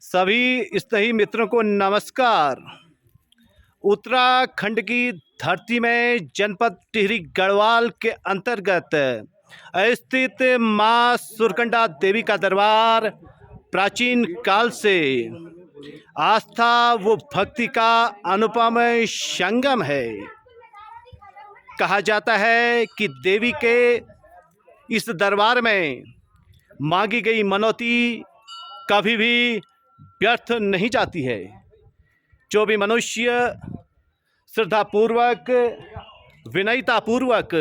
सभी स्नेही मित्रों को नमस्कार। उत्तराखंड की धरती में जनपद टिहरी गढ़वाल के अंतर्गत स्थित मां सुरकंडा देवी का दरबार प्राचीन काल से आस्था व भक्ति का अनुपम संगम है। कहा जाता है कि देवी के इस दरबार में मांगी गई मनौती कभी भी व्यर्थ नहीं जाती है। जो भी मनुष्य श्रद्धापूर्वक विनयतापूर्वक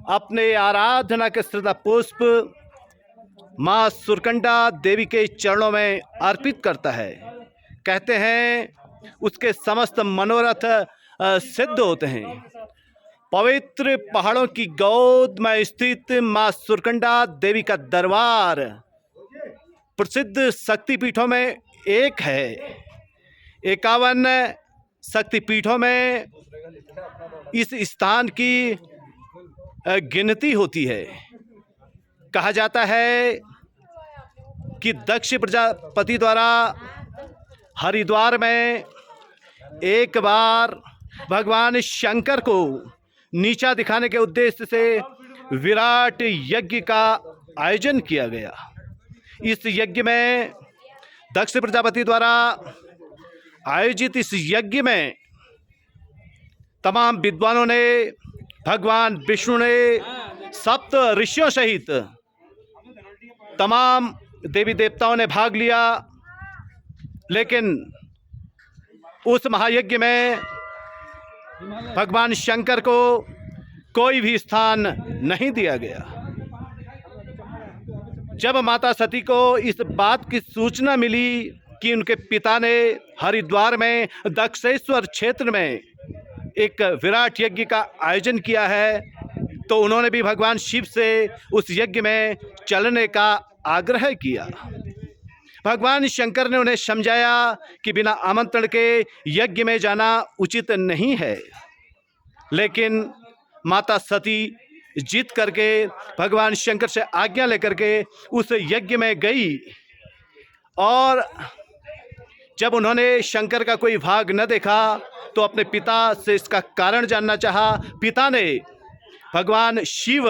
अपने आराधना के श्रद्धा पुष्प माँ सुरकंडा देवी के चरणों में अर्पित करता है, कहते हैं उसके समस्त मनोरथ सिद्ध होते हैं। पवित्र पहाड़ों की गोद में स्थित माँ सुरकंडा देवी का दरबार प्रसिद्ध शक्तिपीठों में एक है। 51 शक्तिपीठों में इस स्थान की गिनती होती है। कहा जाता है कि दक्ष प्रजापति द्वारा हरिद्वार में एक बार भगवान शंकर को नीचा दिखाने के उद्देश्य से विराट यज्ञ का आयोजन किया गया। इस यज्ञ में दक्ष प्रजापति द्वारा आयोजित इस यज्ञ में तमाम विद्वानों ने, भगवान विष्णु ने, सप्त ऋषियों सहित तमाम देवी देवताओं ने भाग लिया, लेकिन उस महायज्ञ में भगवान शंकर को कोई भी स्थान नहीं दिया गया। जब माता सती को इस बात की सूचना मिली कि उनके पिता ने हरिद्वार में दक्षेश्वर क्षेत्र में एक विराट यज्ञ का आयोजन किया है, तो उन्होंने भी भगवान शिव से उस यज्ञ में चलने का आग्रह किया। भगवान शंकर ने उन्हें समझाया कि बिना आमंत्रण के यज्ञ में जाना उचित नहीं है, लेकिन माता सती जीत करके भगवान शंकर से आज्ञा लेकर के उस यज्ञ में गई। और जब उन्होंने शंकर का कोई भाग न देखा तो अपने पिता से इसका कारण जानना चाहा। पिता ने भगवान शिव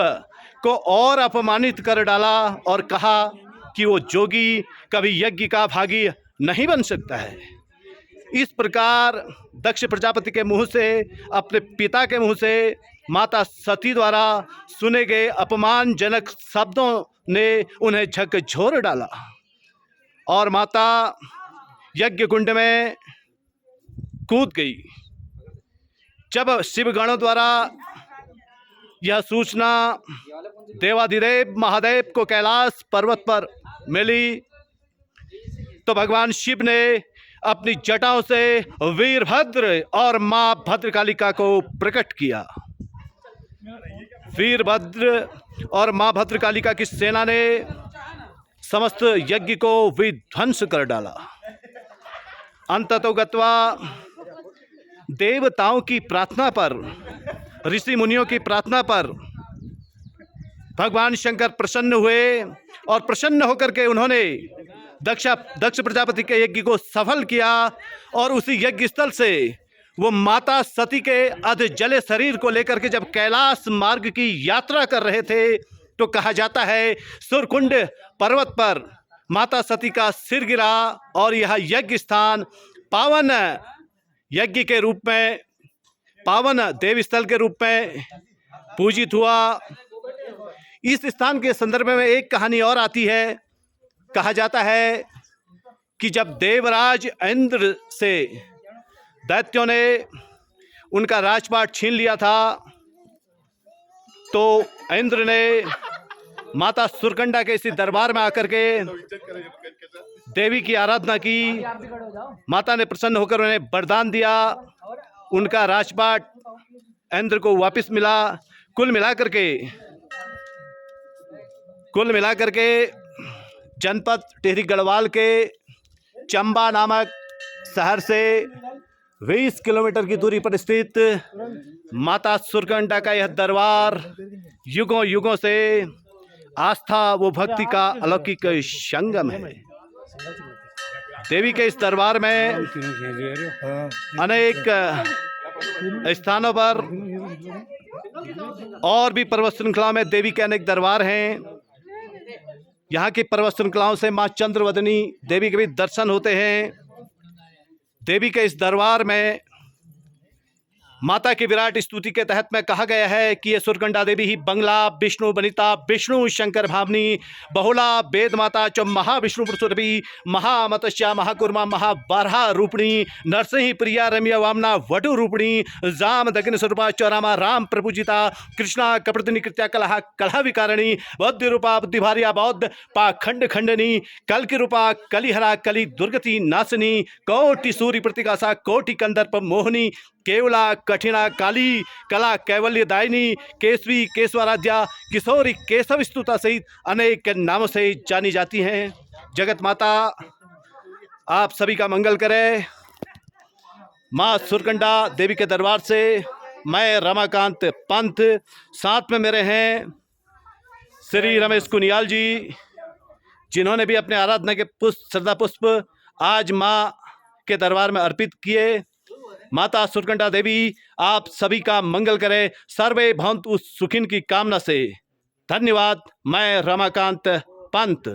को और अपमानित कर डाला और कहा कि वो जोगी कभी यज्ञ का भागी नहीं बन सकता है। इस प्रकार दक्ष प्रजापति के मुंह से, अपने पिता के मुंह से माता सती द्वारा सुने गए अपमानजनक शब्दों ने उन्हें झकझोर डाला और माता यज्ञ कुंड में कूद गई। जब शिवगणों द्वारा यह सूचना देवाधिदेव महादेव को कैलाश पर्वत पर मिली, तो भगवान शिव ने अपनी जटाओं से वीरभद्र और मां भद्रकालिका को प्रकट किया। वीरभद्र और मां भद्रकालिका की सेना ने समस्त यज्ञ को विध्वंस कर डाला। अंततोगत्वा देवताओं की प्रार्थना पर, ऋषि मुनियों की प्रार्थना पर भगवान शंकर प्रसन्न हुए और प्रसन्न होकर के उन्होंने दक्ष प्रजापति के यज्ञ को सफल किया। और उसी यज्ञ स्थल से वो माता सती के अध जले शरीर को लेकर के जब कैलाश मार्ग की यात्रा कर रहे थे, तो कहा जाता है सुरकुंड पर्वत पर माता सती का सिर गिरा और यह यज्ञ स्थान पावन यज्ञ के रूप में, पावन देव स्थल के रूप में पूजित हुआ। इस स्थान के संदर्भ में एक कहानी और आती है। कहा जाता है कि जब देवराज इंद्र से दैत्यों ने उनका राजपाट छीन लिया था, तो इंद्र ने माता सुरकंडा के इसी दरबार में आकर के देवी की आराधना की। माता ने प्रसन्न होकर उन्हें वरदान दिया, उनका राजपाट इंद्र को वापस मिला। कुल मिलाकर के जनपद टिहरी गढ़वाल के चंबा नामक शहर से 20 किलोमीटर की दूरी पर स्थित माता सुरकंडा का यह दरबार युगों युगों से आस्था व भक्ति का अलौकिक संगम है। देवी के इस दरबार में अनेक स्थानों पर और भी पर्वत श्रृंखला में देवी के अनेक दरबार हैं। यहाँ की पर्वत श्रृंखलाओं से माँ चंद्रवदनी देवी के भी दर्शन होते हैं। देवी के इस दरबार में माता की विराट स्तुति के तहत में कहा गया है कि ये सुरकंडा देवी ही बंगला विष्णु बनिता विष्णु शंकर भावनी बहुला वेद माता च महाविष्णु पुरुषोरभि महामतस्या महाकुर्मा महाबारहा रूपिणी नरसिंह प्रिया रम्या वामना वटु रूपिणी जाम दग्न स्वरूपा चौरामा राम प्रपूजिता कृष्णा कपड़दिनी कृत्या कलहा कलहा विकारिणी बौद्ध रूपा बुद्धिभारिया बौद्ध पाखंड खंडनी कल की रूपा कलिहरा कली दुर्गति नासिनी कोटि सूर्य प्रतिकाशा कोटि कंदर्प मोहिनी केवला कठिना काली कला कैवल्य दायिनी केसवी केशवाराध्या किशोरी केशव स्तुता सहित अनेक नामों से जानी जाती हैं। जगत माता आप सभी का मंगल करे। माँ सुरकंडा देवी के दरबार से मैं रमाकांत पंत, साथ में मेरे हैं श्री रमेश कुनियाल जी, जिन्होंने भी अपने आराधना के पुष्प श्रद्धा पुष्प आज माँ के दरबार में अर्पित किए। माता सुरकंडा देवी आप सभी का मंगल करे। सर्वे भवन्तु सुखिन की कामना से धन्यवाद। मैं रमाकांत पंत।